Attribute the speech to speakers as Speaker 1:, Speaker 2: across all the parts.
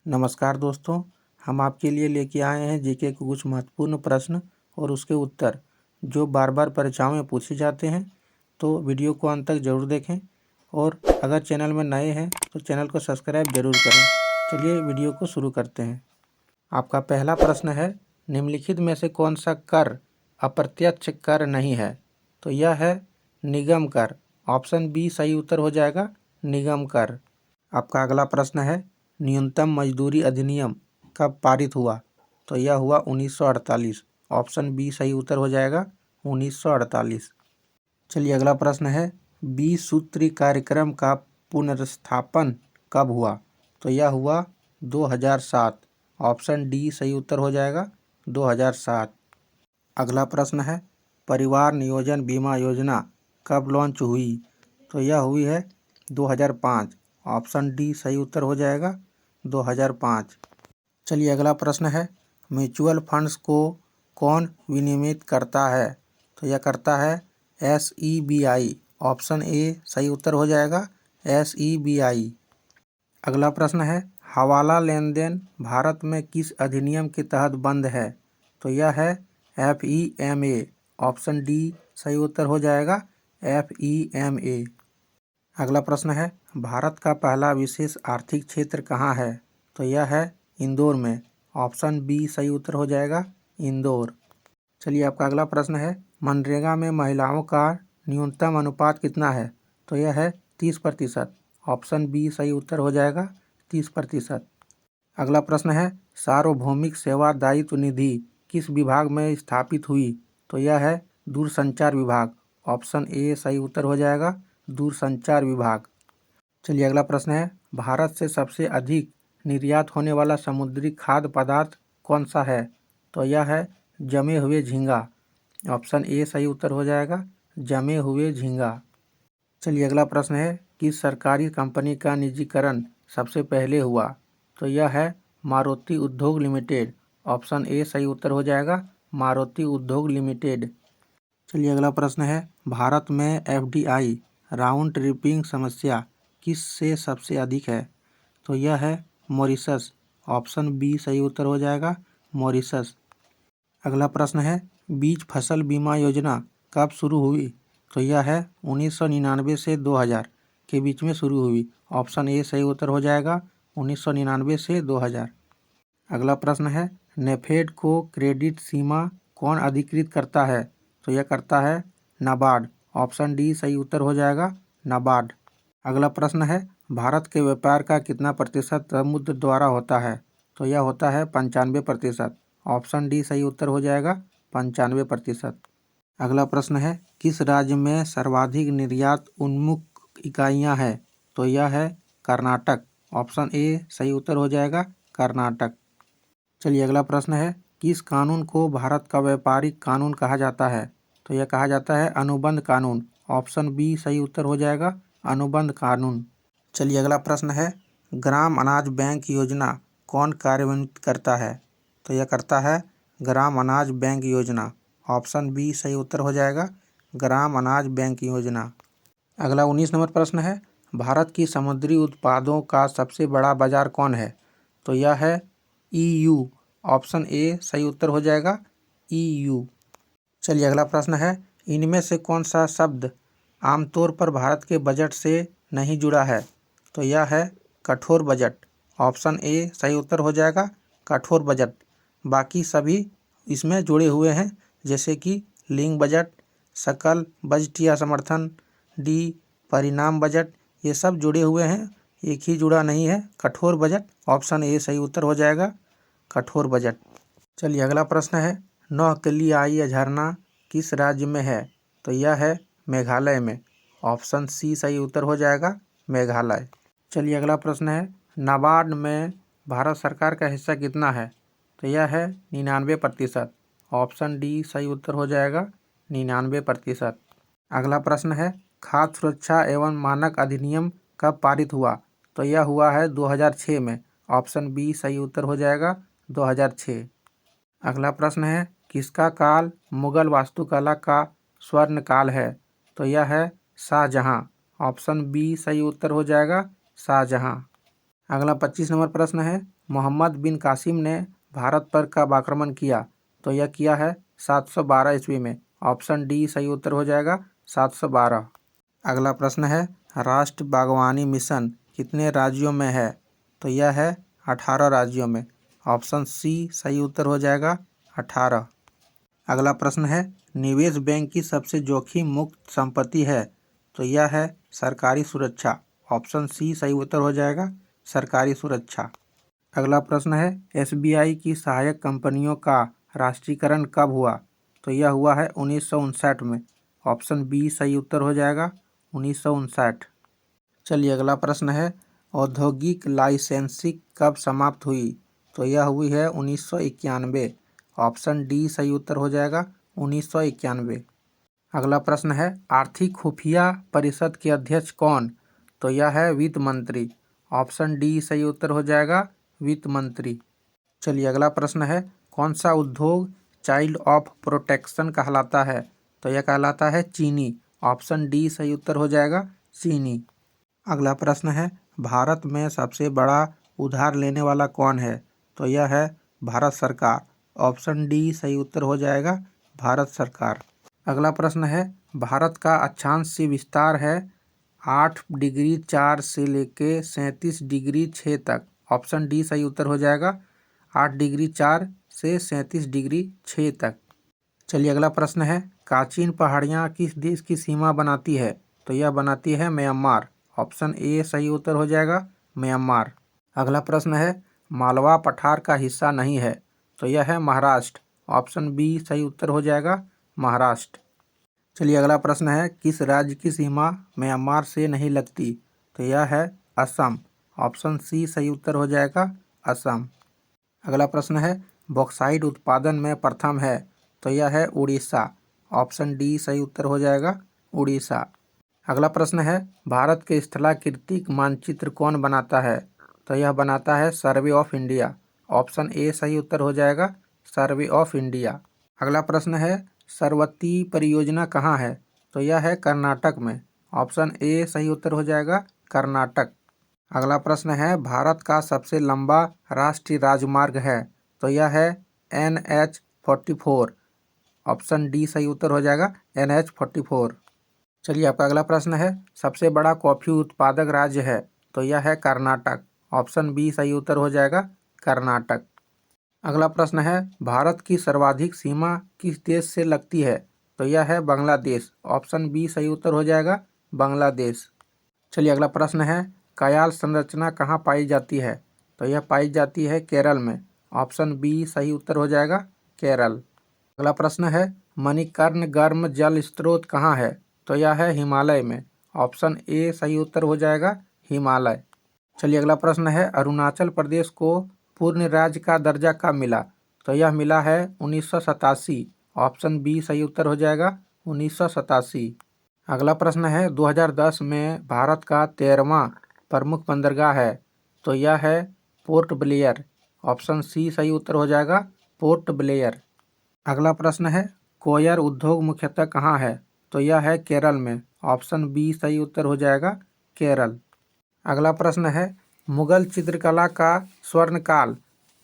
Speaker 1: नमस्कार दोस्तों, हम आपके लिए लेके आए हैं जीके के कुछ महत्वपूर्ण प्रश्न और उसके उत्तर जो बार बार परीक्षाओं में पूछे जाते हैं। तो वीडियो को अंत तक ज़रूर देखें और अगर चैनल में नए हैं तो चैनल को सब्सक्राइब जरूर करें। चलिए वीडियो को शुरू करते हैं। आपका पहला प्रश्न है, निम्नलिखित में से कौन सा कर अप्रत्यक्ष कर नहीं है? तो यह है निगम कर। ऑप्शन बी सही उत्तर हो जाएगा, निगम कर। आपका अगला प्रश्न है, न्यूनतम मजदूरी अधिनियम कब पारित हुआ? तो यह हुआ 1948। ऑप्शन बी सही उत्तर हो जाएगा, 1948। चलिए अगला प्रश्न है, 20 सूत्री कार्यक्रम का पुनर्स्थापन कब हुआ? तो यह हुआ 2007। ऑप्शन डी सही उत्तर हो जाएगा, 2007। अगला प्रश्न है, परिवार नियोजन बीमा योजना कब लॉन्च हुई? तो यह हुई है 2005। ऑप्शन डी सही उत्तर हो जाएगा, 2005। चलिए अगला प्रश्न है, म्यूचुअल फंड्स को कौन विनियमित करता है? तो यह करता है SEBI। ऑप्शन ए सही उत्तर हो जाएगा, SEBI। अगला प्रश्न है, हवाला लेन देन भारत में किस अधिनियम के तहत बंद है? तो यह है FEMA। ऑप्शन डी सही उत्तर हो जाएगा, FEMA। अगला प्रश्न है, भारत का पहला विशेष आर्थिक क्षेत्र कहाँ है? तो यह है इंदौर में। ऑप्शन बी सही उत्तर हो जाएगा, इंदौर। चलिए आपका अगला प्रश्न है, मनरेगा में महिलाओं का न्यूनतम अनुपात कितना है? तो यह है 30%। ऑप्शन बी सही उत्तर हो जाएगा, 30%। अगला प्रश्न है, सार्वभौमिक सेवा दायित्व निधि किस विभाग में स्थापित हुई? तो यह है दूरसंचार विभाग। ऑप्शन ए सही उत्तर हो जाएगा, दूरसंचार विभाग। चलिए अगला प्रश्न है, भारत से सबसे अधिक निर्यात होने वाला समुद्री खाद्य पदार्थ कौन सा है? तो यह है जमे हुए झींगा। ऑप्शन ए सही उत्तर हो जाएगा, जमे हुए झींगा। चलिए अगला प्रश्न है, किस सरकारी कंपनी का निजीकरण सबसे पहले हुआ? तो यह है मारुति उद्योग लिमिटेड। ऑप्शन ए सही उत्तर हो जाएगा, मारुति उद्योग लिमिटेड। चलिए अगला प्रश्न है, भारत में FDI राउंड ट्रिपिंग समस्या किस से सबसे अधिक है? तो यह है मॉरिशस। ऑप्शन बी सही उत्तर हो जाएगा, मॉरिशस। अगला प्रश्न है, बीज फसल बीमा योजना कब शुरू हुई? तो यह है 1999 से 2000 के बीच में शुरू हुई। ऑप्शन ए सही उत्तर हो जाएगा, 1999 से 2000। अगला प्रश्न है, नेफेड को क्रेडिट सीमा कौन अधिकृत करता है? तो यह करता है नाबार्ड। ऑप्शन डी सही उत्तर हो जाएगा, नाबार्ड। अगला प्रश्न है, भारत के व्यापार का कितना प्रतिशत समुद्र द्वारा होता है? तो यह होता है 95%। ऑप्शन डी सही उत्तर हो जाएगा, 95%। अगला प्रश्न है, किस राज्य में सर्वाधिक निर्यात उन्मुख इकाइयां हैं? तो यह है कर्नाटक। ऑप्शन ए सही उत्तर हो जाएगा, कर्नाटक। चलिए अगला प्रश्न है, किस कानून को भारत का व्यापारिक कानून कहा जाता है? तो यह कहा जाता है अनुबंध कानून। ऑप्शन बी सही उत्तर हो जाएगा, अनुबंध कानून। चलिए अगला प्रश्न है, ग्राम अनाज बैंक योजना कौन कार्यान्वित करता है? तो यह करता है ग्राम अनाज बैंक योजना। ऑप्शन बी सही उत्तर हो जाएगा, ग्राम अनाज बैंक योजना। अगला 19 नंबर प्रश्न है, भारत की समुद्री उत्पादों का सबसे बड़ा बाजार कौन है? तो यह है EU। ऑप्शन ए सही उत्तर हो जाएगा, EU। चलिए अगला प्रश्न है, इनमें से कौन सा शब्द आमतौर पर भारत के बजट से नहीं जुड़ा है? तो यह है कठोर बजट। ऑप्शन ए सही उत्तर हो जाएगा, कठोर बजट। बाकी सभी इसमें जुड़े हुए हैं, जैसे कि लिंग बजट, सकल बजटीय समर्थन, डी परिणाम बजट, ये सब जुड़े हुए हैं। एक ही जुड़ा नहीं है, कठोर बजट। ऑप्शन ए सही उत्तर हो जाएगा, कठोर बजट। चलिए अगला प्रश्न है, नौकलियाई झरना किस राज्य में है? तो यह है मेघालय में। ऑप्शन सी सही उत्तर हो जाएगा, मेघालय। चलिए अगला प्रश्न है, नाबार्ड में भारत सरकार का हिस्सा कितना है? तो यह है 99%। ऑप्शन डी सही उत्तर हो जाएगा, 99%। अगला प्रश्न है, खाद्य सुरक्षा एवं मानक अधिनियम कब पारित हुआ? तो यह हुआ है 2006 में। ऑप्शन बी सही उत्तर हो जाएगा, 2006। अगला प्रश्न है, किसका काल मुगल वास्तुकला का स्वर्ण काल है? तो यह है शाहजहां। ऑप्शन बी सही उत्तर हो जाएगा, शाहजहां। अगला 25 नंबर प्रश्न है, मोहम्मद बिन कासिम ने भारत पर कब आक्रमण किया? तो यह किया है 712 ईस्वी में। ऑप्शन डी सही उत्तर हो जाएगा 712। अगला प्रश्न है, राष्ट्रीय बागवानी मिशन कितने राज्यों में है? तो यह है 18 राज्यों में। ऑप्शन सी सही उत्तर हो जाएगा 18। अगला प्रश्न है, निवेश बैंक की सबसे जोखिम मुक्त संपत्ति है? तो यह है सरकारी सुरक्षा। ऑप्शन सी सही उत्तर हो जाएगा सरकारी सुरक्षा। अगला प्रश्न है, एसबीआई की सहायक कंपनियों का राष्ट्रीयकरण कब हुआ? तो यह हुआ है 1959 में। ऑप्शन बी सही उत्तर हो जाएगा 1959। चलिए अगला प्रश्न है, औद्योगिक लाइसेंसिंग कब समाप्त हुई? तो यह हुई है 1991। ऑप्शन डी सही उत्तर हो जाएगा 1991। अगला प्रश्न है, आर्थिक खुफिया परिषद के अध्यक्ष कौन? तो यह है वित्त मंत्री। ऑप्शन डी सही उत्तर हो जाएगा वित्त मंत्री। चलिए अगला प्रश्न है, कौन सा उद्योग चाइल्ड ऑफ प्रोटेक्शन कहलाता है? तो यह कहलाता है चीनी। ऑप्शन डी सही उत्तर हो जाएगा चीनी। अगला प्रश्न है, भारत में सबसे बड़ा उधार लेने वाला कौन है? तो यह है भारत सरकार। ऑप्शन डी सही उत्तर हो जाएगा भारत सरकार। अगला प्रश्न है, भारत का अक्षांश विस्तार है 8 डिग्री 4 से लेके 37 डिग्री 6 तक। ऑप्शन डी सही उत्तर हो जाएगा 8 डिग्री 4 से 37 डिग्री 6 तक। चलिए अगला प्रश्न है, काचिन पहाड़ियाँ किस देश की सीमा बनाती है? तो यह बनाती है म्यांमार। ऑप्शन ए सही उत्तर हो जाएगा म्यांमार। अगला प्रश्न है, मालवा पठार का हिस्सा नहीं है? तो यह है महाराष्ट्र। ऑप्शन बी सही उत्तर हो जाएगा महाराष्ट्र। चलिए अगला प्रश्न है, किस राज्य की सीमा म्यांमार से नहीं लगती? तो यह है असम। ऑप्शन सी सही उत्तर हो जाएगा असम। अगला प्रश्न है, बॉक्साइट उत्पादन में प्रथम है? तो यह है उड़ीसा। ऑप्शन डी सही उत्तर हो जाएगा उड़ीसा। अगला प्रश्न है, भारत के स्थलाकृतिक मानचित्र कौन बनाता है? तो यह बनाता है survey of India. Option A सही उत्तर हो जाएगा सर्वे ऑफ इंडिया। अगला प्रश्न है, सरवती परियोजना कहाँ है? तो यह है कर्नाटक में। ऑप्शन ए सही उत्तर हो जाएगा कर्नाटक। अगला प्रश्न है, भारत का सबसे लंबा राष्ट्रीय राजमार्ग है? तो यह है NH-44। ऑप्शन डी सही उत्तर हो जाएगा NH-44। चलिए आपका अगला प्रश्न है, सबसे बड़ा कॉफ़ी उत्पादक राज्य है? तो यह है कर्नाटक। ऑप्शन बी सही उत्तर हो जाएगा कर्नाटक। अगला प्रश्न है, भारत की सर्वाधिक सीमा किस देश से लगती है? तो यह है बांग्लादेश। ऑप्शन बी सही उत्तर हो जाएगा बांग्लादेश। चलिए अगला प्रश्न है, कयाल संरचना कहाँ पाई जाती है? तो यह पाई जाती है केरल में। ऑप्शन बी सही उत्तर हो जाएगा केरल। अगला प्रश्न है, मणिकर्ण गर्म जल स्रोत कहाँ है? तो यह है हिमालय में। ऑप्शन ए सही उत्तर हो जाएगा हिमालय। चलिए अगला प्रश्न है, अरुणाचल प्रदेश को पूर्ण राज्य का दर्जा कब मिला? तो यह मिला है 1987। ऑप्शन बी सही उत्तर हो जाएगा 1987। अगला प्रश्न है, 2010 में भारत का 13वां प्रमुख बंदरगाह है? तो यह है पोर्ट ब्लेयर। ऑप्शन सी सही उत्तर हो जाएगा पोर्ट ब्लेयर। अगला प्रश्न है, कोयर उद्योग मुख्यतः कहाँ है? तो यह है केरल में। ऑप्शन बी सही उत्तर हो जाएगा केरल। अगला प्रश्न है, मुगल चित्रकला का स्वर्णकाल?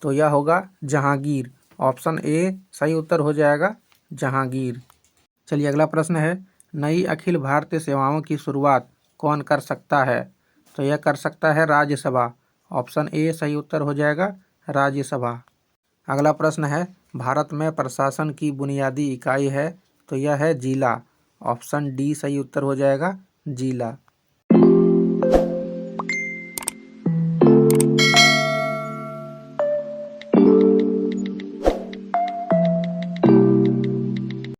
Speaker 1: तो यह होगा जहांगीर। ऑप्शन ए सही उत्तर हो जाएगा जहांगीर। चलिए अगला प्रश्न है, नई अखिल भारतीय सेवाओं की शुरुआत कौन कर सकता है? तो यह कर सकता है राज्यसभा। ऑप्शन ए सही उत्तर हो जाएगा राज्यसभा। अगला प्रश्न है, भारत में प्रशासन की बुनियादी इकाई है? तो यह है जिला। ऑप्शन डी सही उत्तर हो जाएगा जिला।